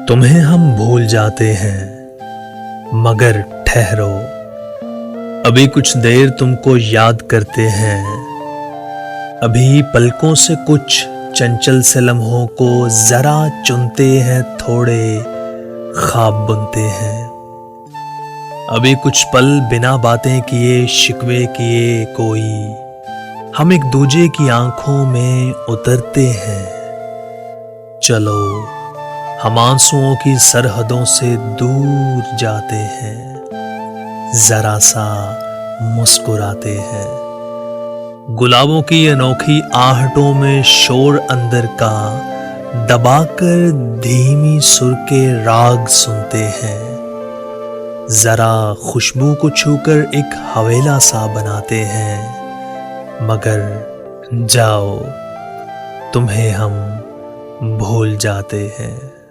तुम्हें हम भूल जाते हैं मगर ठहरो, अभी कुछ देर तुमको याद करते हैं। अभी पलकों से कुछ चंचल से लम्हों को जरा चुनते हैं, थोड़े ख्वाब बुनते हैं। अभी कुछ पल बिना बातें किए शिकवे किए कोई हम एक दूजे की आंखों में उतरते हैं। चलो हम आंसुओं की सरहदों से दूर जाते हैं, जरा सा मुस्कुराते हैं। गुलाबों की अनोखी आहटों में शोर अंदर का दबाकर धीमी सुर के राग सुनते हैं। जरा खुशबू को छूकर एक हवेला सा बनाते हैं, मगर जाओ तुम्हें हम भूल जाते हैं।